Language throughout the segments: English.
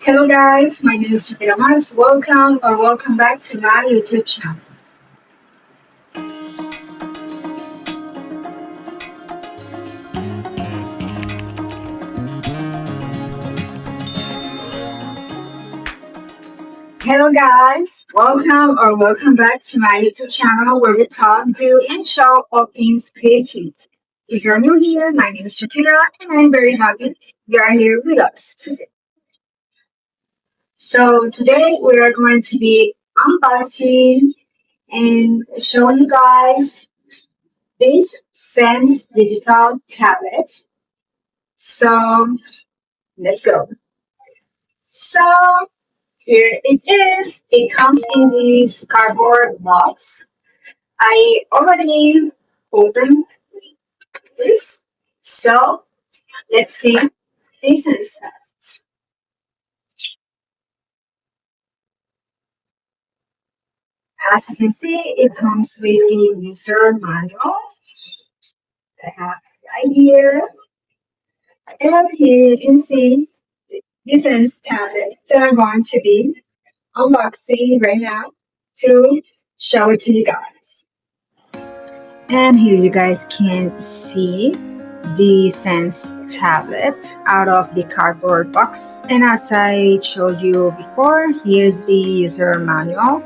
Hello guys, my name is Shakira. Martz. Welcome back to my YouTube channel. Hello guys, welcome back to my YouTube channel where we talk, do, and show all things creativity. If you're new here, my name is Shakira and I'm very happy you are here with us today. So today we are going to be unboxing and showing you guys this Xenx digital tablet. So let's go. So here it is. It comes in this cardboard box. I already opened this. So let's see this inside. As you can see, it comes with a user manual. I have right here. And here you can see this is tablet that I'm going to be unboxing right now to show it to you guys. And here you guys can see the Xenx tablet out of the cardboard box. And as I showed you before, here's the user manual.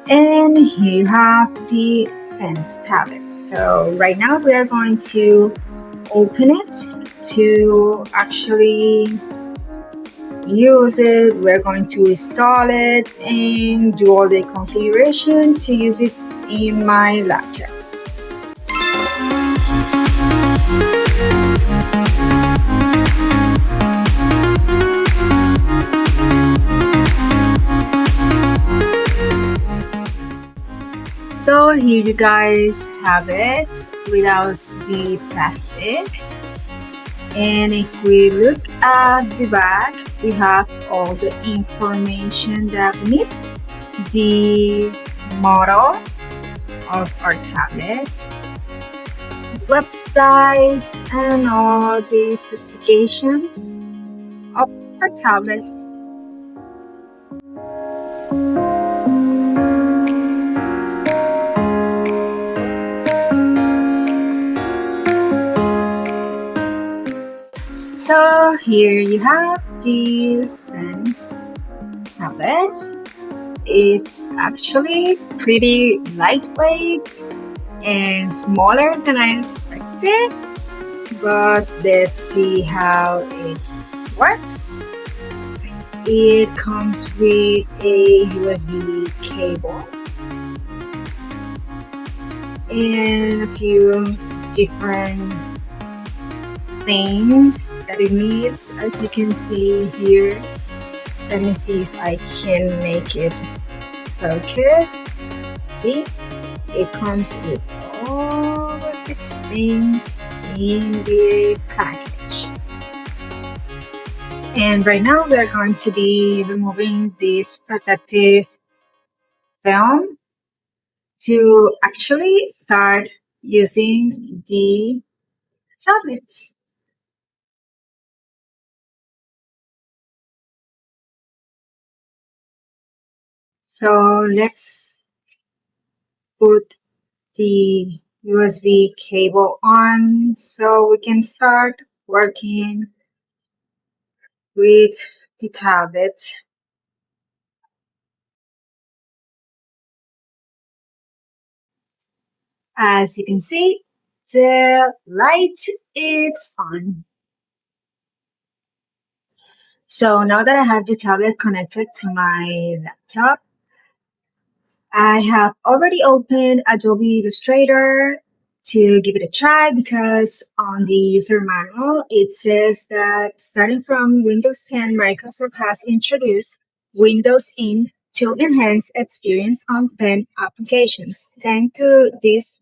And here you have the Xenx tablet. So right now we are going to open it to actually use it. We're going to install it and do all the configuration to use it in my laptop. So here you guys have it without the plastic. And if we look at the back, we have all the information that we need. The model of our tablet, website, and all the specifications of our tablets. So here you have the Xenx tablet. It's actually pretty lightweight and smaller than I expected, but let's see how it works. It comes with a USB cable and a few different things that it needs, as you can see here. Let me see if I can make it focus. See, it comes with all of these things in the package. And right now we're going to be removing this protective film to actually start using the tablets. So let's put the USB cable on so we can start working with the tablet. As you can see, the light is on. So now that I have the tablet connected to my laptop, I have already opened Adobe Illustrator to give it a try, because on the user manual it says that starting from Windows 10, Microsoft has introduced Windows In to enhance experience on pen applications. Thanks to this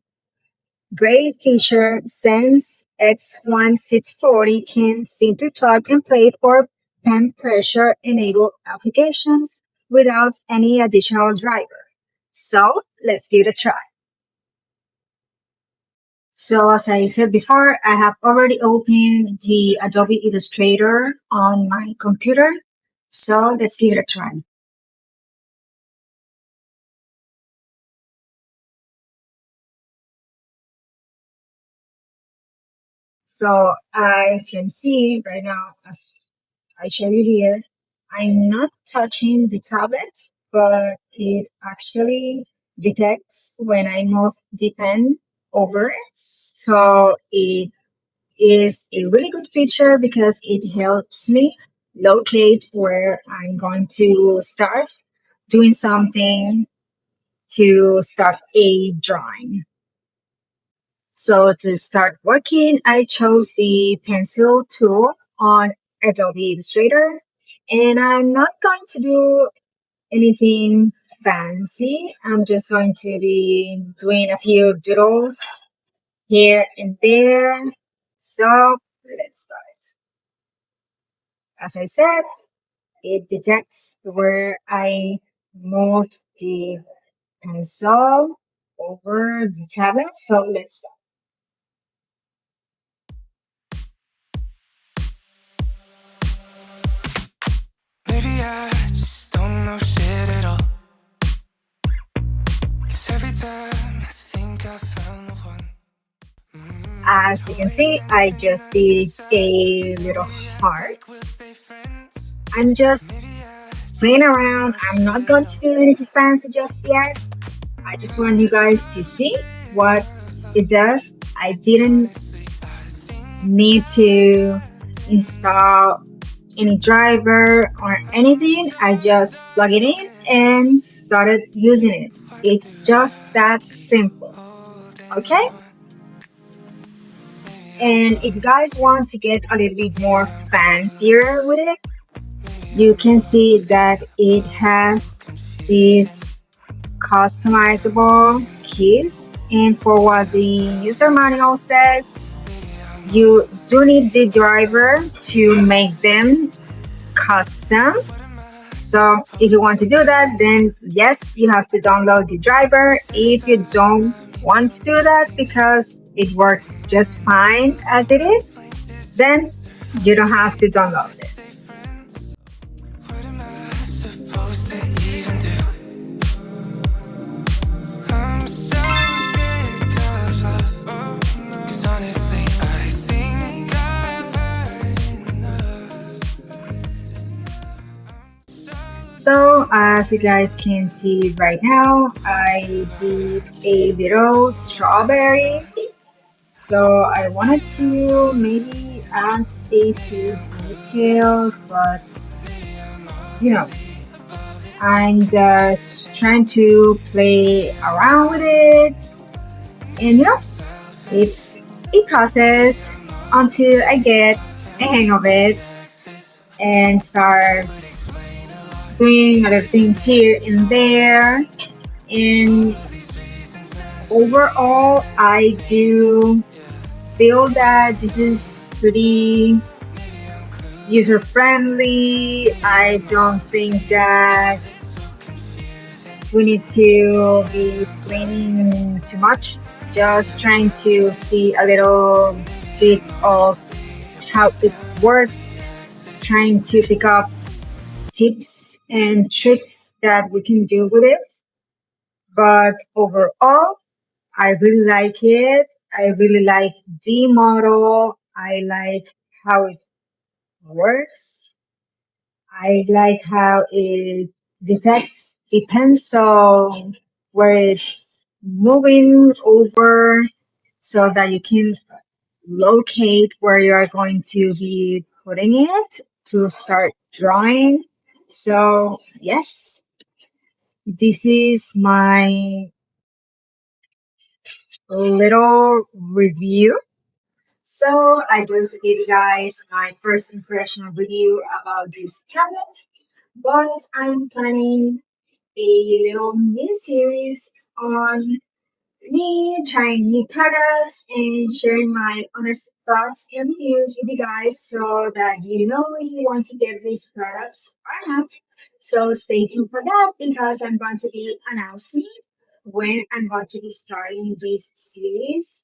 great feature, Xenx X1-640 can simply plug and play for pen pressure enabled applications without any additional driver. So let's give it a try. So as I said before, I have already opened the Adobe Illustrator on my computer. So let's give it a try. So I can see right now, as I show you here, I'm not touching the tablet, but it actually detects when I move the pen over it. So it is a really good feature because it helps me locate where I'm going to start doing something to start a drawing. So to start working, I chose the pencil tool on Adobe Illustrator, and I'm not going to do anything fancy. I'm just going to be doing a few doodles here and there. So let's start. As I said, it detects where I move the pencil over the tablet. So let's start. Maybe I just don't know shit at all. 'Cause every time I think I found the one. As you can see, I just did a little heart. I'm just playing around. I'm not going to do anything fancy just yet. I just want you guys to see what it does. I didn't need to install any driver or anything. I just plug it in and started using it. It's just that simple. Okay? And if you guys want to get a little bit more fancier with it, you can see that it has these customizable keys. And for what the user manual says, you do need the driver to make them custom. So if you want to do that, then yes, you have to download the driver. If you don't want to do that because it works just fine as it is, then you don't have to download it. What am I supposed to even do? I'm so sick of love. 'Cause honestly, I think I've heard enough. So as you guys can see right now, I did a little strawberry. So I wanted to maybe add a few details, but you know, I'm just trying to play around with it. And it's a process until I get a hang of it and start doing other things here and there. And overall, I do feel that this is pretty user friendly. I don't think that we need to be explaining too much. Just trying to see a little bit of how it works, trying to pick up tips and tricks that we can do with it. But overall, I really like it. I really like the model. I like how it works. I like how it detects the pencil where it's moving over so that you can locate where you are going to be putting it to start drawing. So, yes, this is my little review. So, I just gave you guys my first impression review about this tablet, but I'm planning a little mini series on me trying new products and sharing my honest thoughts and reviews with you guys so that you know if you want to get these products or not. So stay tuned for that because I'm going to be announcing when I'm going to be starting this series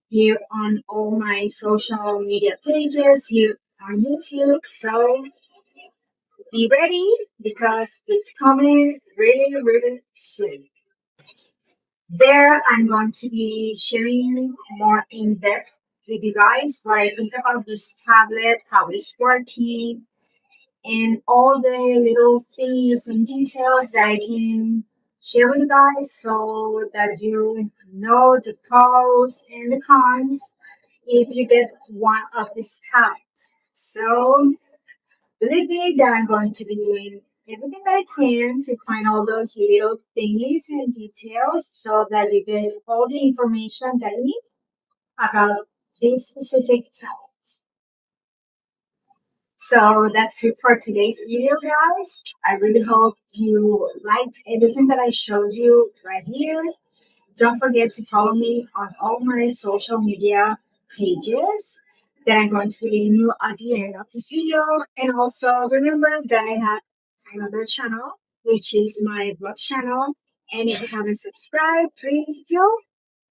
here on all my social media pages here on YouTube. So be ready because it's coming really, really soon. There, I'm going to be sharing more in depth with you guys what I think about this tablet, how it's working, and all the little things and details that I can share with you guys so that you know the pros and the cons if you get one of these tablets. So believe me that I'm going to be doing everything that I can to find all those little thingies and details so that you get all the information that you need about this specific tablet. So that's it for today's video, guys. I really hope you liked everything that I showed you right here. Don't forget to follow me on all my social media pages that I'm going to be leaving you at the end of this video. And also remember that I have another channel, which is my blog channel. And if you haven't subscribed, please do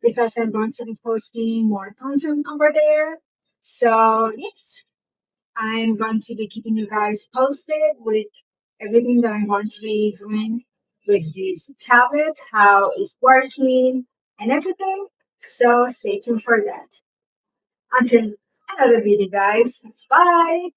because I'm going to be posting more content over there. So yes, I'm going to be keeping you guys posted with everything that I'm going to be doing with this tablet, how it's working, and everything. So stay tuned for that. Until another video, guys. Bye.